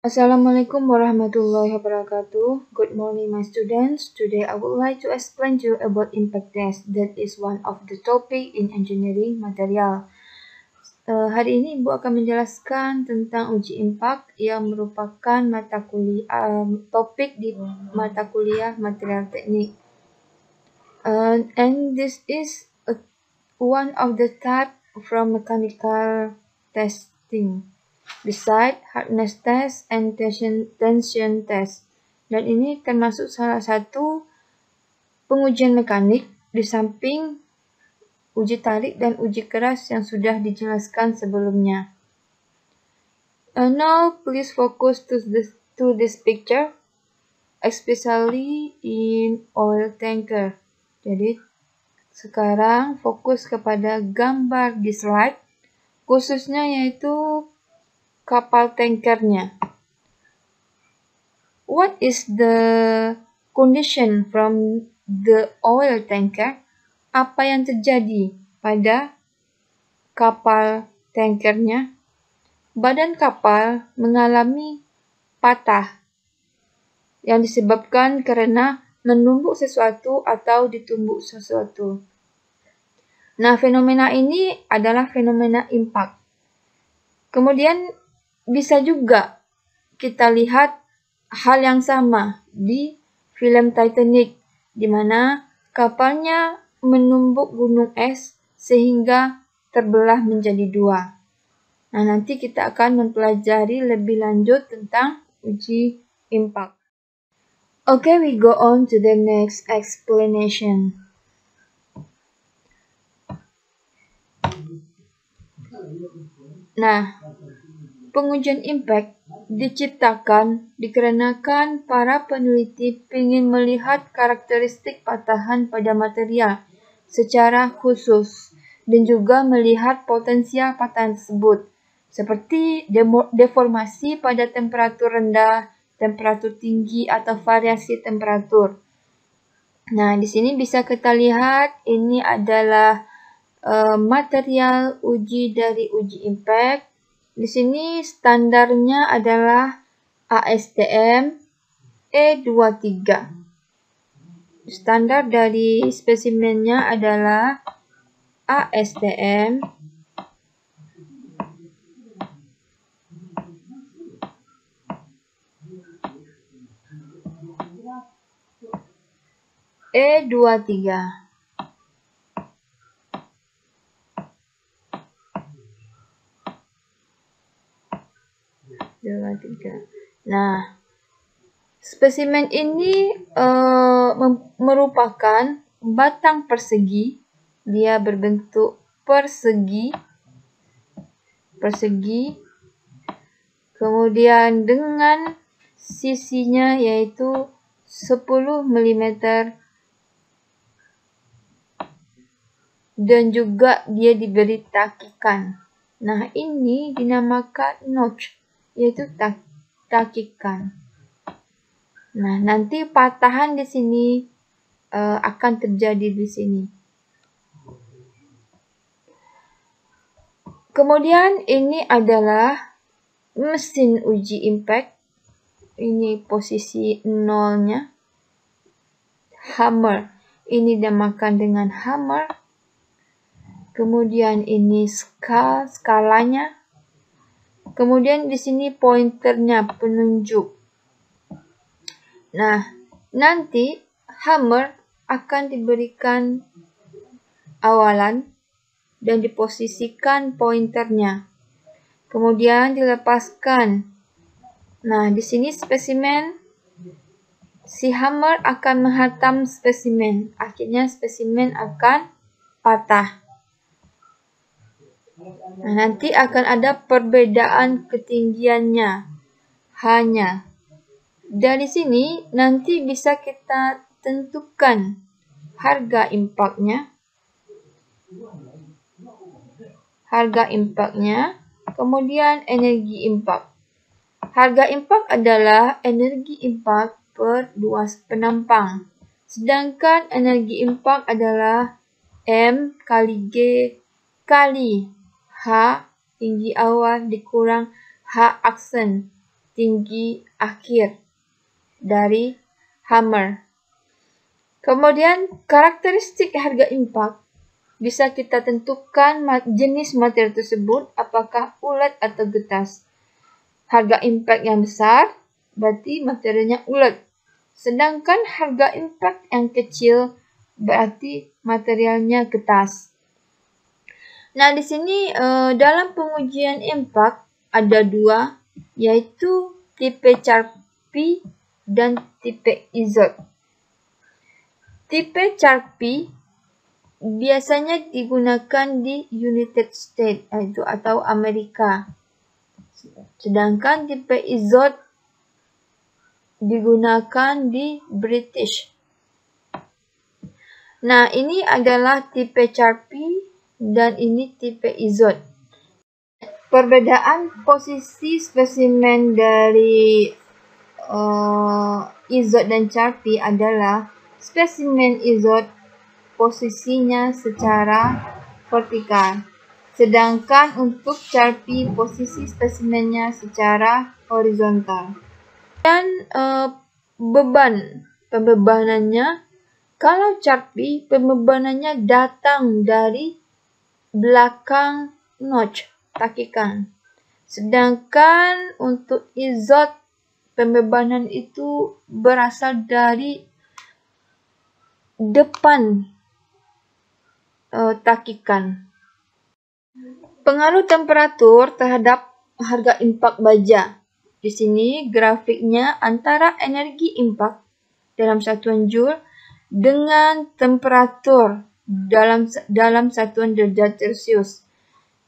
Assalamualaikum warahmatullahi wabarakatuh. Good morning, my students. Today I would like to explain to you about impact test. That is one of the topic in engineering material. Hari ini Ibu akan menjelaskan tentang uji impact yang merupakan mata kuliah topik di mata kuliah material teknik. And this is one of the type from mechanical testing. Beside hardness test and tension test. Dan ini termasuk salah satu pengujian mekanik di samping uji tarik dan uji keras yang sudah dijelaskan sebelumnya. Now please focus to this picture, especially in oil tanker. Jadi sekarang fokus kepada gambar di slide, khususnya yaitu kapal tankernya. What is the condition from the oil tanker? Apa yang terjadi pada kapal tankernya? Badan kapal mengalami patah yang disebabkan karena menumbuk sesuatu atau ditumbuk sesuatu. Nah, fenomena ini adalah fenomena impact. Kemudian bisa juga kita lihat hal yang sama di film Titanic, di mana kapalnya menumbuk gunung es sehingga terbelah menjadi dua. Nah, nanti kita akan mempelajari lebih lanjut tentang uji impact. Okay, we go on to the next explanation. Nah, pengujian impact diciptakan dikarenakan para peneliti ingin melihat karakteristik patahan pada material secara khusus dan juga melihat potensial patahan tersebut, seperti deformasi pada temperatur rendah, temperatur tinggi, atau variasi temperatur. Nah, di sini bisa kita lihat ini adalah material uji dari uji impact. Di sini standarnya adalah ASTM E23. Standar dari spesimennya adalah ASTM E23. Nah, spesimen ini merupakan batang persegi. Dia berbentuk persegi. Kemudian dengan sisinya yaitu 10 mm dan juga dia diberi takikan. Nah, ini dinamakan notch, yaitu takikan. Nah, nanti patahan di sini akan terjadi di sini. Kemudian ini adalah mesin uji impact. Ini posisi nolnya. Hammer. Ini dinamakan dengan hammer. Kemudian ini skalanya. Kemudian di sini pointernya, penunjuk. Nah, nanti hammer akan diberikan awalan dan diposisikan pointernya. Kemudian dilepaskan. Nah, di sini spesimen, si hammer akan menghantam spesimen. Akhirnya spesimen akan patah. Nah, nanti akan ada perbedaan ketinggiannya. Hanya dari sini nanti bisa kita tentukan harga impactnya. Kemudian energi impact. Harga impact adalah energi impact per luas penampang. Sedangkan energi impact adalah M kali G kali H tinggi awal dikurang H aksen tinggi akhir dari hammer. Kemudian karakteristik harga impak bisa kita tentukan jenis materi tersebut apakah ulet atau getas. Harga impak yang besar berarti materinya ulet. Sedangkan harga impak yang kecil berarti materialnya getas. Nah, di sini dalam pengujian impak ada dua, yaitu tipe Charpy dan tipe Izod. Tipe Charpy biasanya digunakan di United States atau Amerika. Sedangkan tipe Izod digunakan di British. Nah, ini adalah tipe Charpy dan ini tipe Izod. Perbedaan posisi spesimen dari Izod dan Charpy adalah spesimen Izod posisinya secara vertikal, sedangkan untuk Charpy posisi spesimennya secara horizontal. Dan pembebanannya, kalau Charpy pembebanannya datang dari belakang notch takikan, sedangkan untuk Izod pembebanan itu berasal dari depan takikan. Pengaruh temperatur terhadap harga impak baja. Di sini grafiknya antara energi impak dalam satuan Joule dengan temperatur dalam satuan derajat Celcius.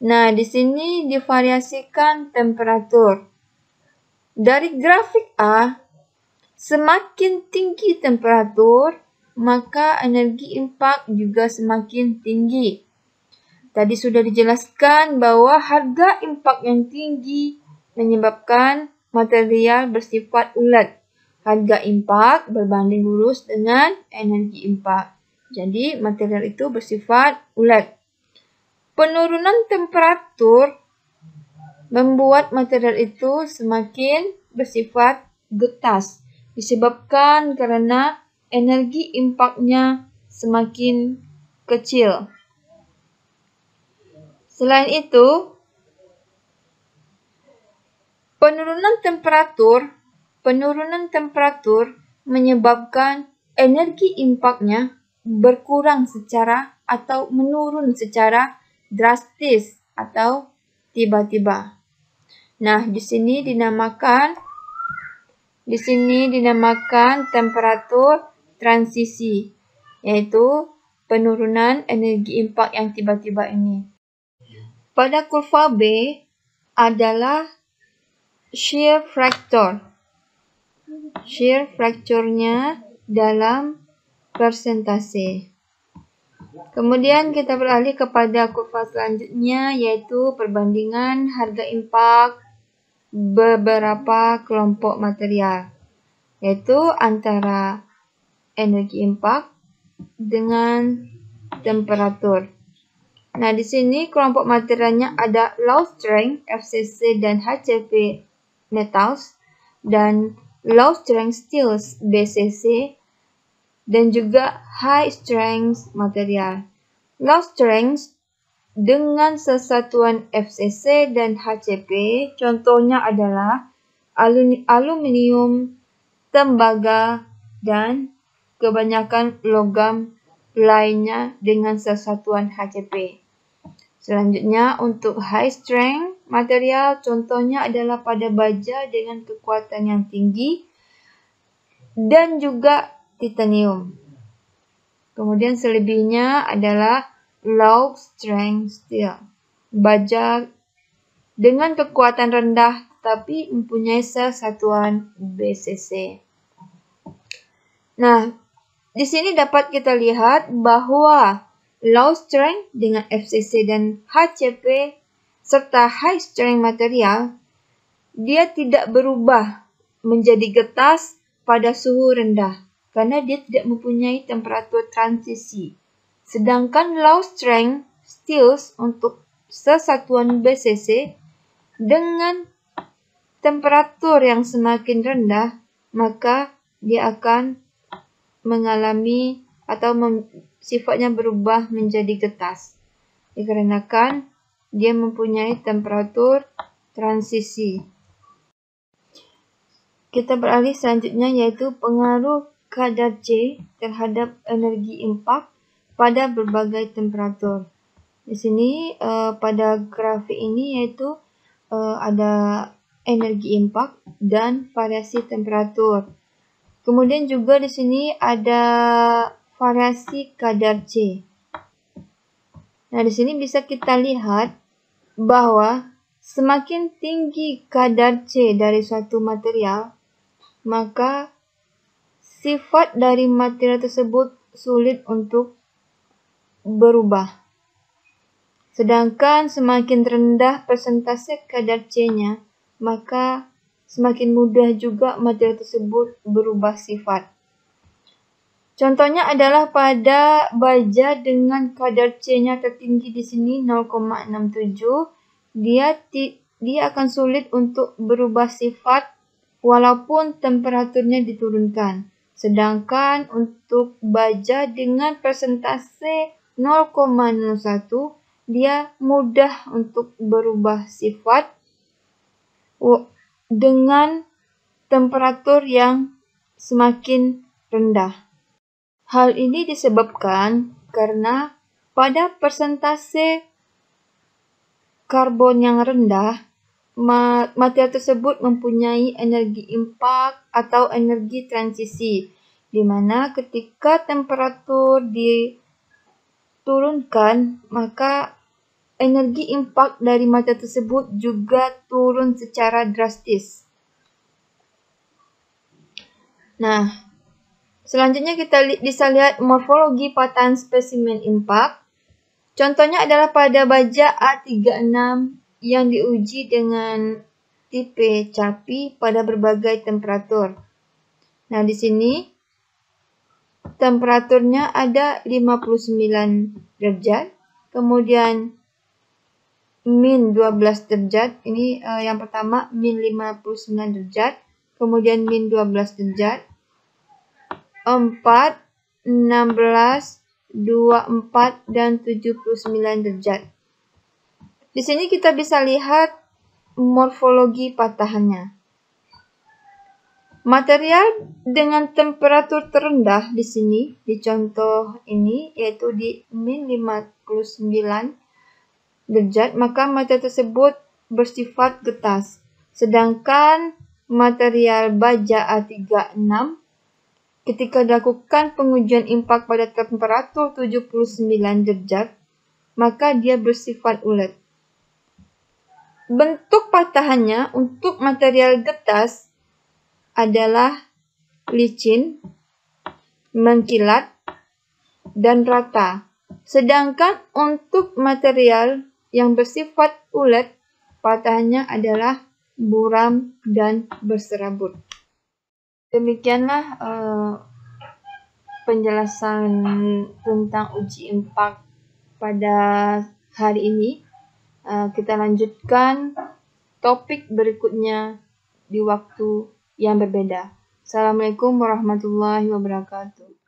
Nah, di sini divariasikan temperatur. Dari grafik A, semakin tinggi temperatur, maka energi impak juga semakin tinggi. Tadi sudah dijelaskan bahwa harga impak yang tinggi menyebabkan material bersifat ulet. Harga impak berbanding lurus dengan energi impak. Jadi material itu bersifat ulet. Penurunan temperatur membuat material itu semakin bersifat getas. Disebabkan karena energi impaknya semakin kecil. Selain itu, penurunan temperatur menyebabkan energi impaknya berkurang secara atau menurun secara drastis atau tiba-tiba. Nah, di sini dinamakan temperatur transisi, yaitu penurunan energi impak yang tiba-tiba ini. Pada kurva B adalah shear factor. Shear factor-nya dalam persentase. Kemudian kita beralih kepada kurva selanjutnya, yaitu perbandingan harga impak beberapa kelompok material, yaitu antara energi impak dengan temperatur. Nah, di sini kelompok materialnya ada low strength FCC dan HCP metals dan low strength steels BCC dan juga high strength material. Low strength dengan sesatuan FCC dan HCP contohnya adalah aluminium, tembaga, dan kebanyakan logam lainnya dengan sesatuan HCP. Selanjutnya, untuk high strength material contohnya adalah pada baja dengan kekuatan yang tinggi dan juga titanium. Kemudian selebihnya adalah low strength steel, baja dengan kekuatan rendah tapi mempunyai sesatuan BCC. Nah, di sini dapat kita lihat bahwa low strength dengan FCC dan HCP serta high strength material, dia tidak berubah menjadi getas pada suhu rendah karena dia tidak mempunyai temperatur transisi. Sedangkan low strength steels untuk sesatuan BCC dengan temperatur yang semakin rendah, maka dia akan mengalami atau sifatnya berubah menjadi getas. Dikarenakan dia mempunyai temperatur transisi. Kita beralih selanjutnya, yaitu pengaruh kadar C terhadap energi impak pada berbagai temperatur. Di sini pada grafik ini yaitu ada energi impak dan variasi temperatur. Kemudian juga di sini ada variasi kadar C. Nah, di sini bisa kita lihat bahwa semakin tinggi kadar C dari suatu material, maka sifat dari material tersebut sulit untuk berubah. Sedangkan semakin rendah persentase kadar C-nya, maka semakin mudah juga material tersebut berubah sifat. Contohnya adalah pada baja dengan kadar C-nya tertinggi di sini 0,67, dia akan sulit untuk berubah sifat walaupun temperaturnya diturunkan. Sedangkan untuk baja dengan persentase 0,01, dia mudah untuk berubah sifat dengan temperatur yang semakin rendah. Hal ini disebabkan karena pada persentase karbon yang rendah, material tersebut mempunyai energi impak atau energi transisi, di mana ketika temperatur diturunkan, maka energi impak dari material tersebut juga turun secara drastis. Nah, selanjutnya kita bisa lihat morfologi patahan spesimen impak. Contohnya adalah pada baja A36 yang diuji dengan tipe Charpy pada berbagai temperatur. Nah, di sini temperaturnya ada 59 derajat, kemudian min 12 derajat. Ini yang pertama min 59 derajat, kemudian min 12 derajat, 4, 16, 24, dan 79 derajat. Di sini kita bisa lihat morfologi patahannya. Material dengan temperatur terendah di sini, di contoh ini, yaitu di min 59 derajat, maka material tersebut bersifat getas. Sedangkan material baja A36 ketika dilakukan pengujian impak pada temperatur 79 derajat, maka dia bersifat ulet. Bentuk patahannya untuk material getas adalah licin, mengkilat, dan rata. Sedangkan untuk material yang bersifat ulet, patahannya adalah buram dan berserabut. Demikianlah penjelasan tentang uji impak pada hari ini. Kita lanjutkan topik berikutnya di waktu yang berbeda. Assalamualaikum warahmatullahi wabarakatuh.